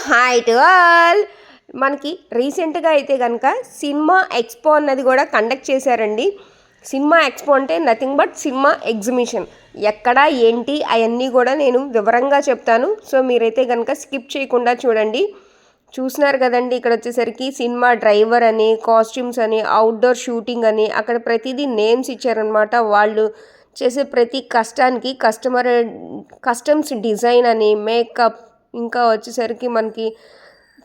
Hi to all. మనకి రీసెంట్గా అయితే కనుక సినిమా ఎక్స్పో అన్నది కూడా కండక్ట్ చేశారండి. సినిమా ఎక్స్పో అంటే నథింగ్ బట్ సినిమా ఎగ్జిబిషన్. ఎక్కడ ఏంటి అవన్నీ కూడా నేను వివరంగా చెప్తాను. సో మీరైతే కనుక స్కిప్ చేయకుండా చూడండి. చూస్తున్నారు కదండి, ఇక్కడ వచ్చేసరికి సినిమా డ్రైవర్ అని, కాస్ట్యూమ్స్ అని, అవుట్డోర్ షూటింగ్ అని, అక్కడ ప్రతిదీ నేమ్స్ ఇచ్చారనమాట. వాళ్ళు చేసే ప్రతి కష్టానికి కస్టమ్స్ డిజైన్ అని, మేకప్, ఇంకా వచ్చేసరికి మనకి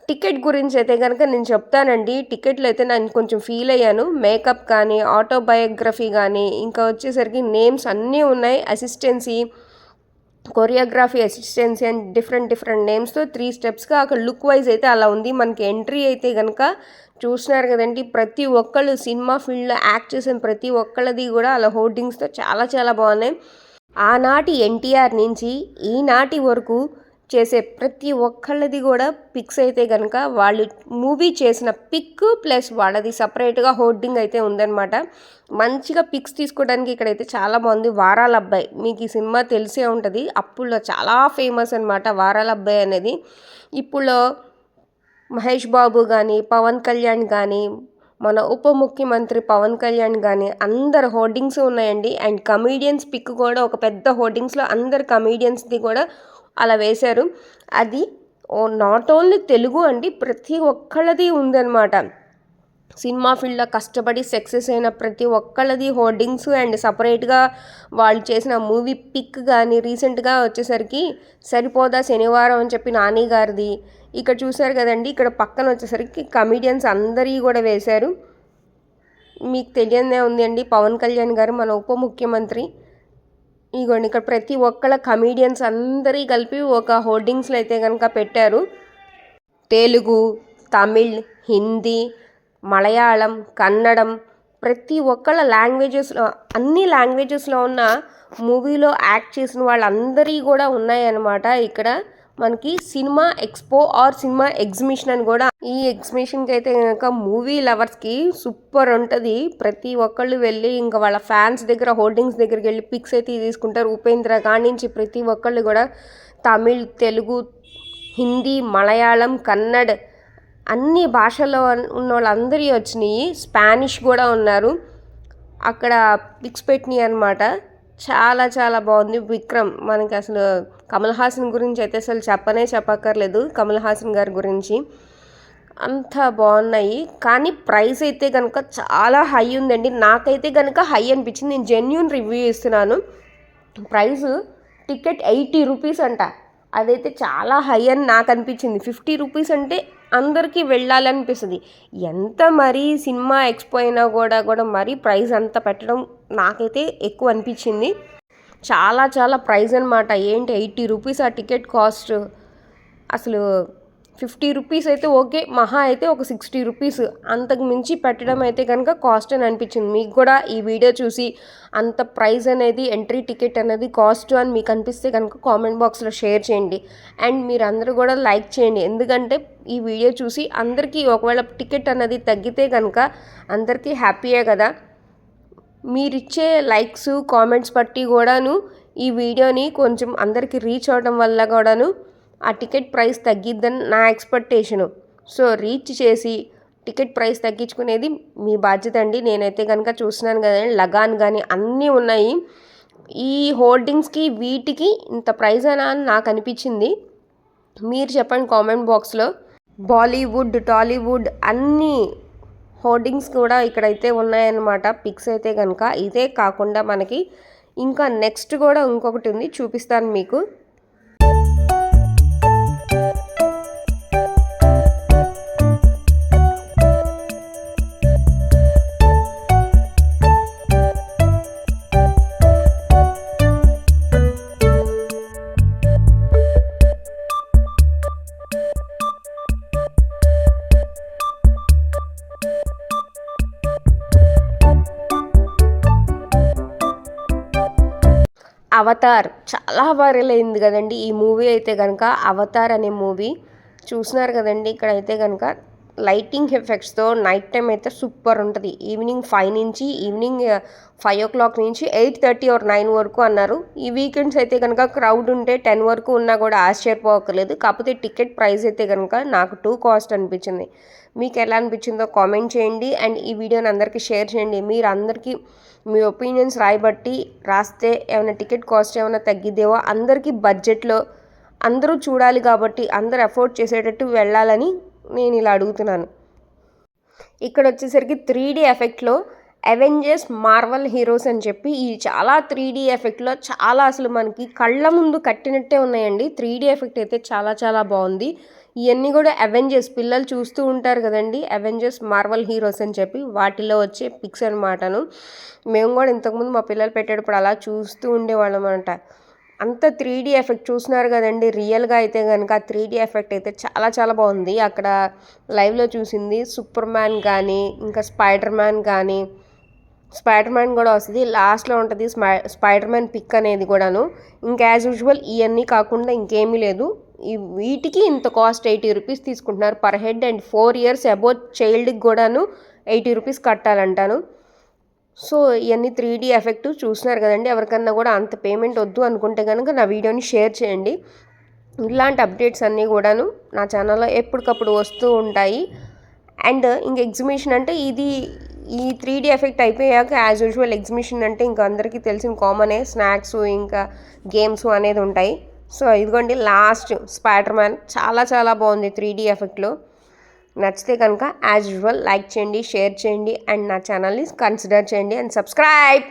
టికెట్ గురించి అయితే కనుక నేను చెప్తానండి. టికెట్లు అయితే నేను కొంచెం ఫీల్ అయ్యాను. మేకప్ కానీ, ఆటోబయోగ్రఫీ కానీ, ఇంకా వచ్చేసరికి నేమ్స్ అన్నీ ఉన్నాయి. Assistancy, choreography assistancy and different నేమ్స్తో 3 స్టెప్స్గా అక్కడ లుక్ వైజ్ అయితే అలా ఉంది. మనకి ఎంట్రీ అయితే కనుక చూస్తున్నారు కదండి, ప్రతి ఒక్కళ్ళు సినిమా ఫీల్డ్లో యాక్ట్ చేసిన ప్రతి ఒక్కళ్ళది కూడా అలా హోర్డింగ్స్తో చాలా బాగున్నాయి. ఆనాటి ఎన్టీఆర్ నుంచి ఈనాటి వరకు చేసే ప్రతి ఒక్కళ్ళది కూడా పిక్స్ అయితే కనుక వాళ్ళు మూవీ చేసిన పిక్ ప్లస్ వాళ్ళది సపరేట్గా హోర్డింగ్ అయితే ఉందన్నమాట. మంచిగా పిక్స్ తీసుకోవడానికి ఇక్కడైతే చాలా బాగుంది. వారాల అబ్బాయి, మీకు ఈ సినిమా తెలిసే ఉంటుంది. అప్పుల్లో చాలా ఫేమస్ అనమాట వారాల అబ్బాయి అనేది. ఇప్పుడు మహేష్ బాబు కానీ, పవన్ కళ్యాణ్ కానీ, మన ఉప ముఖ్యమంత్రి పవన్ కళ్యాణ్ కానీ అందరు హోర్డింగ్స్ ఉన్నాయండి. అండ్ కమీడియన్స్ పిక్ కూడా ఒక పెద్ద హోర్డింగ్స్లో అందరు కమీడియన్స్ది కూడా అలా వేశారు. అది నాట్ ఓన్లీ తెలుగు అండి, ప్రతి ఒక్కళ్ళది ఉందన్నమాట. సినిమా ఫీల్డ్లో కష్టపడి సక్సెస్ అయిన ప్రతి ఒక్కళ్ళది హోర్డింగ్స్ అండ్ సపరేట్గా వాళ్ళు చేసిన మూవీ పిక్ కానీ. రీసెంట్గా వచ్చేసరికి సరిపోదా శనివారం అని చెప్పి నాని గారిది ఇక్కడ చూశారు కదండి. ఇక్కడ పక్కన వచ్చేసరికి కమీడియన్స్ అందరివి కూడా వేశారు. మీకు తెలియదే ఉంది అండి, పవన్ కళ్యాణ్ గారు మన ఉప ముఖ్యమంత్రి. ఇగోండి ఇక్కడ ప్రతి ఒక్కళ్ళ కమీడియన్స్ అందరి కలిపి ఒక హోర్డింగ్స్లో అయితే కనుక పెట్టారు. తెలుగు, తమిళ్, హిందీ, మలయాళం, కన్నడం, ప్రతి ఒక్కళ్ళ లాంగ్వేజెస్లో, అన్ని లాంగ్వేజెస్లో ఉన్న మూవీలో యాక్ట్ చేసిన వాళ్ళందరి కూడా ఉన్నాయన్నమాట. ఇక్కడ మనకి cinema expo or cinema exhibition అని కూడా. ఈ ఎగ్జిబిషన్కి అయితే కనుక మూవీ లవర్స్కి సూపర్ ఉంటుంది. ప్రతి ఒక్కళ్ళు వెళ్ళి ఇంకా వాళ్ళ ఫ్యాన్స్ దగ్గర హోర్డింగ్స్ దగ్గరికి వెళ్ళి పిక్స్ అయితే తీసుకుంటారు. ఉపేంద్ర కానించి ప్రతి ఒక్కళ్ళు కూడా తమిళ్, తెలుగు, హిందీ, మలయాళం, కన్నడ అన్ని భాషల్లో ఉన్న వాళ్ళందరి వచ్చినాయి. స్పానిష్ కూడా ఉన్నారు అక్కడ పిక్స్ పెట్టినాయి అనమాట. చాలా బాగుంది. విక్రమ్, మనకి అసలు కమల్ హాసన్ గురించి అయితే అసలు చెప్పక్కర్లేదు. కమల్ హాసన్ గారి గురించి అంత బాగున్నాయి. కానీ ప్రైస్ అయితే కనుక చాలా హై ఉందండి. నాకైతే కనుక హై అనిపించింది. నేను జెన్యూన్ రివ్యూ ఇస్తున్నాను. ప్రైస్ టికెట్ 80 రూపీస్ అంట. అదైతే చాలా హై అని నాకు అనిపించింది. 50 రూపీస్ అంటే అందరికీ వెళ్ళాలనిపిస్తుంది. ఎంత మరీ సినిమా ఎక్స్పో అయినా కూడా మరీ ప్రైస్ అంత పెట్టడం నాకైతే ఎక్కువ అనిపించింది. చాలా ప్రైస్ అనమాట. ఏంటి 80 రూపీస్ ఆ టికెట్ కాస్ట్. అసలు 50 రూపీస్ అయితే ఓకే, మహా అయితే ఒక 60 రూపీస్, అంతకు మించి పెట్టడం అయితే కనుక కాస్ట్ అని అనిపించింది. మీకు కూడా ఈ వీడియో చూసి అంత ప్రైస్ అనేది, ఎంట్రీ టికెట్ అనేది కాస్ట్ అని మీకు అనిపిస్తే కనుక కామెంట్ బాక్స్లో షేర్ చేయండి. అండ్ మీరు అందరూ కూడా లైక్ చేయండి. ఎందుకంటే ఈ వీడియో చూసి అందరికీ ఒకవేళ టికెట్ అన్నది తగ్గితే కనుక అందరికీ హ్యాపీయే కదా. మీరిచ్చే లైక్స్, కామెంట్స్ బట్టి కూడాను ఈ వీడియోని కొంచెం అందరికీ రీచ్ అవ్వడం వల్ల కూడాను ఆ టికెట్ ప్రైస్ తగ్గిద్దని నా ఎక్స్పెక్టేషను. సో రీచ్ చేసి టికెట్ ప్రైస్ తగ్గించుకునేది మీ బాధ్యత అండి. నేనైతే కనుక చూస్తున్నాను కదండి, లగాన్ కానీ అన్నీ ఉన్నాయి. ఈ హోర్డింగ్స్కి వీటికి ఇంత ప్రైస్ అని నాకు అనిపించింది. మీరు చెప్పండి కామెంట్ బాక్స్లో. బాలీవుడ్, టాలీవుడ్ అన్నీ హోర్డింగ్స్ కూడా ఇక్కడైతే ఉన్నాయన్నమాట. పిక్స్ అయితే కనుక ఇదే కాకుండా మనకి ఇంకా నెక్స్ట్ కూడా ఇంకొకటి ఉంది, చూపిస్తాను మీకు. అవతార్ చాలా వైరల్ అయింది కదండి ఈ మూవీ అయితే కనుక. అవతార్ అనే మూవీ చూస్తున్నారు కదండి. ఇక్కడైతే కనుక లైటింగ్ ఎఫెక్ట్స్తో నైట్ టైం అయితే సూపర్ ఉంటుంది. ఈవినింగ్ 5 నుంచి ఈవినింగ్ 5 o'clock నుంచి 8:30 or 9 వరకు అన్నారు. ఈ వీకెండ్స్ అయితే కనుక క్రౌడ్ ఉంటే 10 వరకు ఉన్నా కూడా ఆశ్చర్యపోవక్కర్లేదు. కాకపోతే టికెట్ ప్రైస్ అయితే కనుక నాకు టూ కాస్ట్ అనిపించింది. మీకు ఎలా అనిపించిందో కామెంట్ చేయండి అండ్ ఈ వీడియోని అందరికీ షేర్ చేయండి. మీరు అందరికీ మీ ఒపీనియన్స్ రాస్తే ఏమైనా టికెట్ కాస్ట్ ఏమైనా తగ్గిద్దేమో, అందరికీ బడ్జెట్లో అందరూ చూడాలి కాబట్టి అందరూ అఫోర్డ్ చేసేటట్టు వెళ్ళాలని నేను ఇలా అడుగుతున్నాను. ఇక్కడ వచ్చేసరికి 3D ఎఫెక్ట్లో అవెంజర్స్ మార్వల్ హీరోస్ అని చెప్పి ఈ చాలా 3D ఎఫెక్ట్లో చాలా అసలు మనకి కళ్ళ ముందు కట్టినట్టే ఉన్నాయండి. 3D ఎఫెక్ట్ అయితే చాలా చాలా బాగుంది. ఇవన్నీ కూడా అవెంజర్స్ పిల్లలు చూస్తూ ఉంటారు కదండి, అవెంజర్స్ మార్వల్ హీరోస్ అని చెప్పి వాటిలో వచ్చే పిక్స్ అనమాటను. మేము కూడా ఇంతకుముందు మా పిల్లలు పెట్టేటప్పుడు అలా చూస్తూ ఉండేవాళ్ళం అనమాట. అంత 3D ఎఫెక్ట్ చూస్తున్నారు కదండి. రియల్గా అయితే కనుక 3D ఎఫెక్ట్ అయితే చాలా చాలా బాగుంది. అక్కడ లైవ్లో చూసింది సూపర్ మ్యాన్ కానీ ఇంకా స్పైడర్ మ్యాన్ కూడా వస్తుంది. లాస్ట్లో ఉంటుంది స్పైడర్ మ్యాన్ పిక్ అనేది కూడాను. ఇంకా యాజ్ యూజువల్ ఇవన్నీ కాకుండా ఇంకేమీ లేదు. వీటికి ఇంత కాస్ట్ 80 రూపీస్ తీసుకుంటున్నారు per head and 4 years above చైల్డ్కి కూడాను 80 రూపీస్ కట్టాలంటాను. సో ఇవన్నీ 3D ఎఫెక్ట్ చూస్తున్నారు కదండి. ఎవరికన్నా కూడా అంత పేమెంట్ వద్దు అనుకుంటే కనుక నా వీడియోని షేర్ చేయండి. ఇలాంటి అప్డేట్స్ అన్నీ కూడాను నా ఛానల్లో ఎప్పటికప్పుడు వస్తూ ఉంటాయి. అండ్ ఇంక ఎగ్జిబిషన్ అంటే ఈ 3D ఎఫెక్ట్ అయిపోయాక యాజ్ యూజువల్ ఎగ్జిబిషన్ అంటే ఇంకా అందరికీ తెలిసిన కామనే, స్నాక్స్ ఇంకా గేమ్స్ అనేది ఉంటాయి. సో ఇదిగోండి లాస్ట్ స్పైడర్ మ్యాన్ చాలా చాలా బాగుంది 3D ఎఫెక్ట్లో. నచ్చితే కనుక యాజ్ యూజువల్ లైక్ చేయండి, షేర్ చేయండి అండ్ నా ఛానల్ని కన్సిడర్ చేయండి అండ్ సబ్స్క్రైబ్.